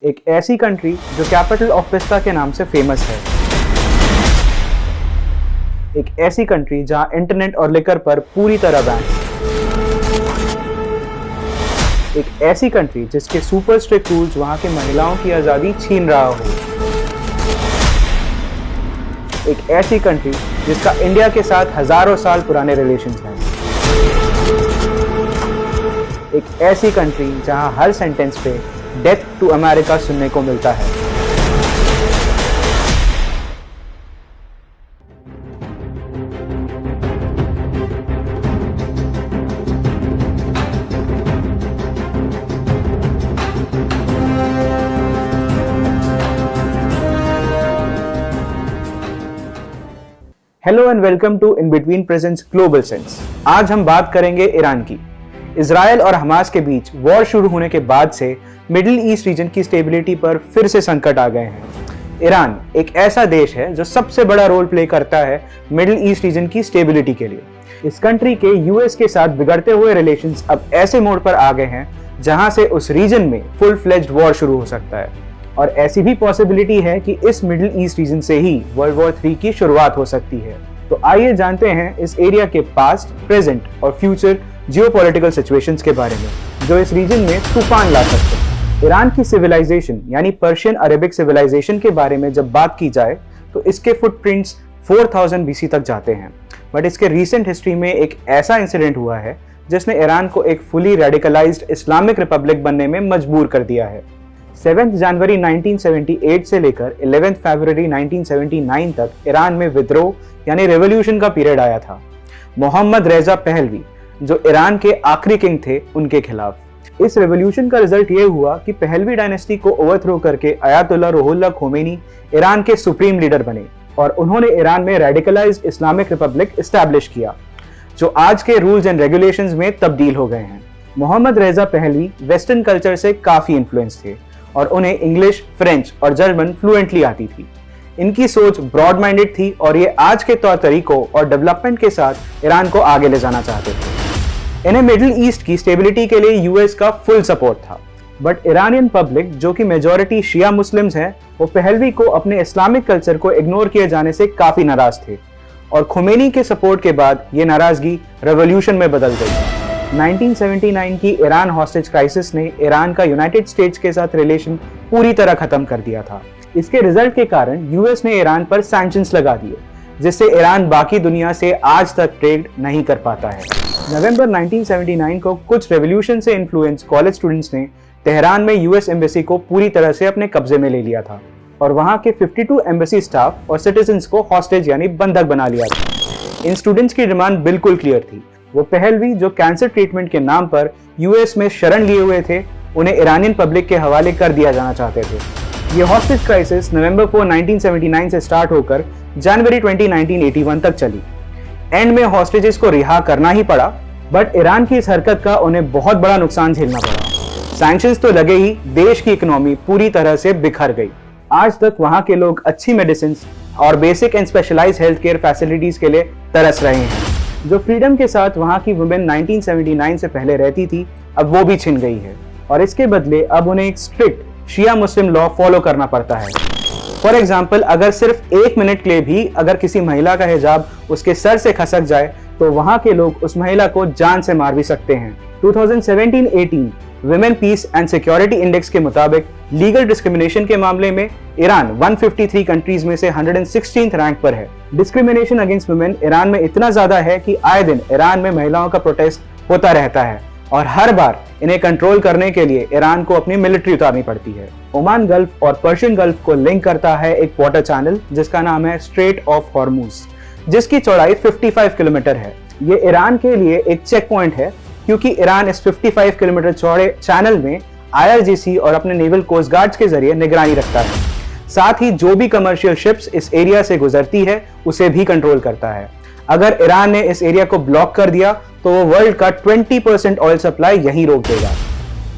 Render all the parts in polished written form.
एक ऐसी कंट्री जो कैपिटल ऑफ पिस्ता के नाम से फेमस है। एक ऐसी कंट्री जहां इंटरनेट और लिकर पर पूरी तरह बैन है। एक ऐसी कंट्री जिसके सुपर स्ट्रिक्ट रूल्स वहां की महिलाओं की आज़ादी छीन रहा हो। एक ऐसी कंट्री जिसका इंडिया के साथ हजारों साल पुराने रिलेशंस हैं। एक ऐसी कंट्री जहां हर सेंटेंस पे डेथ टू अमेरिका सुनने को मिलता है। Hello and welcome to in between presents global sense. आज हम बात करेंगे ईरान की। इजराइल और हमास के बीच वॉर शुरू होने के बाद से मिडिल ईस्ट रीजन की स्टेबिलिटी पर फिर से संकट आ गए हैं। ईरान एक ऐसा देश है जो सबसे बड़ा रोल प्ले करता है मिडिल ईस्ट रीजन की स्टेबिलिटी के लिए। इस कंट्री के यूएस के साथ बिगड़ते हुए रिलेशंस अब ऐसे मोड़ पर आ गए हैं जहां से उस रीजन में फुल फ्लेज्ड वॉर शुरू हो सकता है, और ऐसी भी पॉसिबिलिटी है कि इस मिडिल ईस्ट रीजन से ही वर्ल्ड वॉर 3 की शुरुआत हो सकती है। तो आइए जानते हैं इस एरिया के पास्ट, प्रेजेंट और फ्यूचर जियोपॉलिटिकल सिचुएशंस के बारे में जो इस रीजन में तूफान ला सकते हैं। ईरान की सिविलाइजेशन यानी पर्शियन अरेबिक सिविलाइजेशन के बारे में जब बात की जाए तो इसके फुटप्रिंट्स 4000 बीसी तक जाते हैं। बट इसके रीसेंट हिस्ट्री में एक ऐसा इंसिडेंट हुआ है जिसने ईरान को एक फुली रेडिकलाइज्ड इस्लामिक रिपब्लिक बनने में मजबूर कर दिया है। 7 जनवरी 1978 से लेकर 11 फरवरी 1979 तक ईरान में विद्रोह यानी रेवोल्यूशन का पीरियड आया था। मोहम्मद रेजा पहलवी जो ईरान के आखिरी किंग थे उनके खिलाफ। इस रेवोल्यूशन का रिजल्ट ये हुआ कि पहलवी डायनेस्टी को ओवरथ्रो करके आयतुल्लाह रूहुल्लाह खोमेनी ईरान के सुप्रीम लीडर बने और उन्होंने ईरान में रेडिकलाइज्ड इस्लामिक रिपब्लिक एस्टैब्लिश किया जो आज के रूल्स एंड रेगुलेशंस में तब्दील हो गए हैं। मोहम्मद रेजा पहलवी वेस्टर्न कल्चर से काफी इन्फ्लुएंस थे और उन्हें इंग्लिश, फ्रेंच और जर्मन फ्लुएंटली आती थी। इनकी सोच ब्रॉड माइंडेड थी और ये आज के तौर तरीकों और डेवलपमेंट के साथ ईरान को आगे ले जाना चाहते थे। इन्हें मिडिल ईस्ट की स्टेबिलिटी के लिए यूएस का फुल सपोर्ट था। बट ईरानियन पब्लिक जो कि मेजॉरिटी शिया मुस्लिम्स हैं, वो पहलवी को अपने इस्लामिक कल्चर को इग्नोर किए जाने से काफी नाराज थे और खोमेनी के सपोर्ट के बाद ये नाराजगी रेवोल्यूशन में बदल गई। 1979 की ईरान हॉस्टेज क्राइसिस ने ईरान का यूनाइटेड स्टेट्स के साथ रिलेशन पूरी तरह खत्म कर दिया था। इसके रिजल्ट के कारण यूएस ने ईरान पर सैंक्शंस लगा दिए जिससे ईरान बाकी दुनिया से आज तक ट्रेड नहीं कर पाता है। नवंबर 1979 को कुछ रेवोल्यूशन से इन्फ्लुएंस कॉलेज स्टूडेंट्स ने तेहरान में यूएस एम्बेसी को पूरी तरह से अपने कब्जे में ले लिया था और वहां के 52 एम्बेसी स्टाफ और सिटीजन्स को हॉस्टेज यानी बंधक बना लिया था। इन स्टूडेंट्स की डिमांड बिल्कुल क्लियर थी। वो पहलवी जो कैंसर ट्रीटमेंट के नाम पर यूएस में शरण लिए हुए थे, उन्हें ईरानियन पब्लिक के हवाले कर दिया जाना चाहते थे। ये हॉस्टेज क्राइसिस नवंबर 4, 1979 से स्टार्ट होकर जनवरी 20, 1981 तक चली। एंड में हॉस्टेजेस को रिहा करना ही पड़ा, बट ईरान की इस हरकत का उन्हें बहुत बड़ा नुकसान झेलना पड़ा। सैंक्शंस तो लगे ही, देश की इकोनॉमी पूरी तरह से बिखर गई। आज तक वहां के लोग अच्छी मेडिसिन और basic and specialised health care facilities के लिए तरस रहे हैं। जो फ्रीडम के साथ वहां की वुमेन 1979 से पहले रहती थी, अब वो भी छिन गई है और इसके बदले अब उन्हें एक स्ट्रिक्ट शिया मुस्लिम लॉ फॉलो करना पड़ता है। फॉर एग्जाम्पल, अगर सिर्फ 1 मिनट के लिए भी अगर किसी महिला का हिजाब उसके सर से खसक जाए तो वहां के लोग उस महिला को जान से मार भी सकते हैं। 2017-18 women peace and security index के मुताबिक लीगल डिस्क्रिमिनेशन के मामले में ईरान 153 कंट्रीज में से 116th रैंक पर है। डिस्क्रिमिनेशन अगेंस्ट वुमेन ईरान में इतना ज्यादा है कि आए दिन ईरान में महिलाओं का प्रोटेस्ट होता रहता है और हर बार इन्हें कंट्रोल करने के लिए ईरान को अपनी मिलिट्री उतारनी पड़ती है। ओमान गल्फ और पर्शियन गल्फ को लिंक करता है एक वाटर चैनल जिसका नाम है स्ट्रेट ऑफ हॉर्मुज, जिसकी चौड़ाई 55 किलोमीटर है। ये ईरान के लिए एक चेक पॉइंट है क्योंकि ईरान इस 55 किलोमीटर चौड़े चैनल में IRGC और अपने नेवल कोस्ट गार्ड्स के जरिए निगरानी रखता है। साथ ही जो भी कमर्शियल शिप्स इस एरिया से गुजरती है उसे भी कंट्रोल करता है। अगर ईरान ने इस एरिया को ब्लॉक कर दिया तो वो वर्ल्ड का 20% ऑयल सप्लाई यहीं रोक देगा।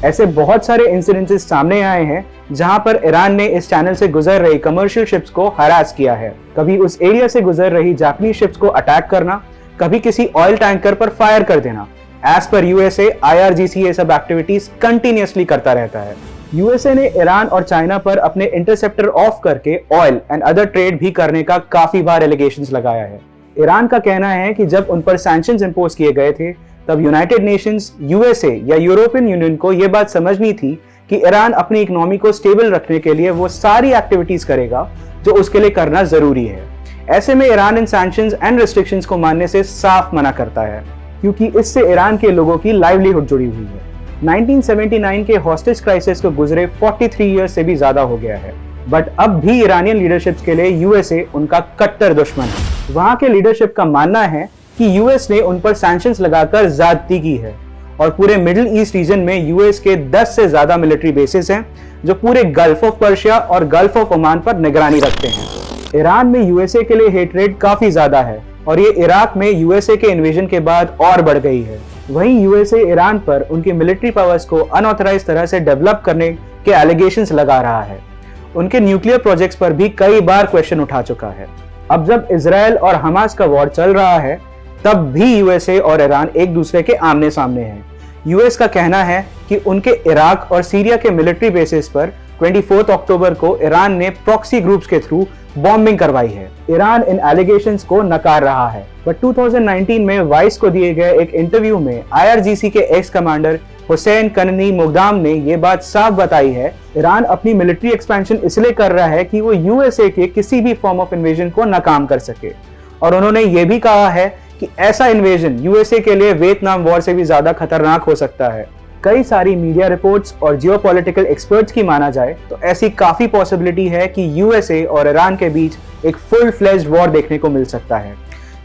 ऐसे बहुत सारे इंसिडेंसेस सामने आए हैं जहां पर ईरान ने इस चैनल से गुजर रही कमर्शियल शिप्स को हरास किया है। कभी उस एरिया से गुजर रही जापानी शिप्स को अटैक करना, कभी किसी ऑयल टैंकर पर फायर कर देना। एज पर यूएसए, IRGC ये सब एक्टिविटीज कंटिन्यूअसली करता रहता है। यूएसए ने ईरान और चाइना पर अपने इंटरसेप्टर ऑफ करके ऑयल एंड अदर ट्रेड भी करने का काफी बार एलिगेशंस लगाया है। ईरान का कहना है कि जब उन पर सैंक्शंस इंपोज किए गए थे तब यूनाइटेड नेशंस, यूएसए या यूरोपियन यूनियन को यह बात समझनी थी कि ईरान अपनी इकोनॉमी को स्टेबल रखने के लिए वो सारी एक्टिविटीज करेगा जो उसके लिए करना जरूरी है। ऐसे में Iran in sanctions and restrictions को मानने से साफ मना करता है, क्योंकि इससे ईरान के लोगों की लाइवलीहुड जुड़ी हुई है। 1979 के हॉस्टेज क्राइसिस को गुजरे 43 ईयर्स से भी ज्यादा हो गया है, बट अब भी ईरानियन लीडरशिप के लिए यूएसए उनका कट्टर दुश्मन है। वहां के लीडरशिप का मानना है कि यूएस ने उन पर सैंक्शंस लगाकर ज्यादती की है और पूरे मिडिल ईस्ट रीजन में यूएस के 10 से ज्यादा मिलिट्री बेसिस हैं जो पूरे गल्फ ऑफ पर्शिया और गल्फ ऑफ ओमान पर निगरानी रखते हैं। ईरान में यूएसए के लिए हेटरेट काफी ज्यादा है और ये इराक में यूएसए के इन्वेजन के बाद और बढ़ गई है। वहीं यूएसए ईरान पर उनकी मिलिट्री पावर्स को अनऑथराइज्ड तरह से डेवलप करने के एलिगेशंस लगा रहा है। उनके न्यूक्लियर प्रोजेक्ट्स पर भी कई बार क्वेश्चन उठा चुका है। अब जब इजराइल और हमास का वॉर चल रहा है तब भी यूएसए और ईरान एक दूसरे के आमने सामने हैं। यूएस का कहना है कि उनके इराक और सीरिया के मिलिट्री बेसिस पर 24 अक्टूबर को ईरान ने प्रॉक्सी ग्रुप्स के थ्रू बॉम्बिंग करवाई है। ईरान इन एलिगेशंस को नकार रहा है, बट 2019 में वाइस को दिए गए एक इंटरव्यू में आईआरजीसी के एक्स कमांडर हुसैन कननी मुगदाम ने यह बात साफ बताई है, ईरान अपनी मिलिट्री एक्सपेंशन इसलिए कर रहा है कि वो यूएसए के किसी भी फॉर्म ऑफ इन्वेजन को नाकाम कर सके। और उन्होंने ये भी कहा है कि ऐसा इन्वेजन यूएसए के लिए वियतनाम वॉर से भी ज्यादा खतरनाक हो सकता है। कई सारी मीडिया रिपोर्ट्स और जियोपॉलिटिकल एक्सपर्ट्स की माना जाए तो ऐसी काफी पॉसिबिलिटी है कि यूएसए और ईरान के बीच एक फुल फ्लेज्ड वॉर देखने को मिल सकता है,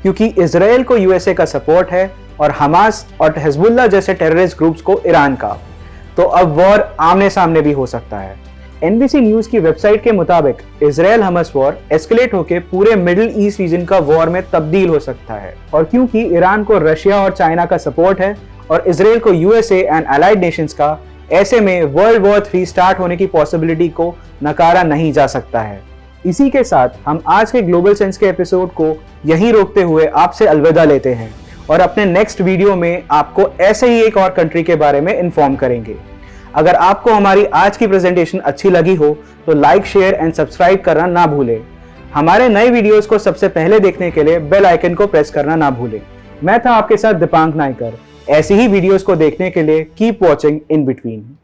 क्योंकि इजराइल को यूएसए का सपोर्ट है और हमास और हिजबुल्लाह जैसे टेररिस्ट ग्रुप्स को ईरान का। तो अब वॉर आमने सामने भी हो सकता है। एनबीसी न्यूज की वेबसाइट के मुताबिक इजराइल हमास वॉर एस्केलेट होकर पूरे मिडिल ईस्ट रीजन का वॉर में तब्दील हो सकता है, और क्योंकि ईरान को रशिया और चाइना का सपोर्ट है और इजराइल को यूएसए एंड अलाइड नेशंस का, ऐसे में वर्ल्ड वॉर 3 स्टार्ट होने की पॉसिबिलिटी को नकारा नहीं जा सकता है। इसी के साथ हम आज के ग्लोबल सेंस के एपिसोड को यहीं रोकते हुए आपसे अलविदा लेते हैं और अपने नेक्स्ट वीडियो में आपको ऐसे ही एक और कंट्री के बारे में इन्फॉर्म करेंगे। अगर आपको हमारी आज की प्रेजेंटेशन अच्छी लगी हो तो लाइक, शेयर एंड सब्सक्राइब करना ना भूलें। हमारे नए वीडियोस को सबसे पहले देखने के लिए बेल आइकन को प्रेस करना ना भूलें। मैं था आपके साथ दीपांक नायकर। ऐसी ही वीडियोस को देखने के लिए कीप वॉचिंग इन बिटवीन।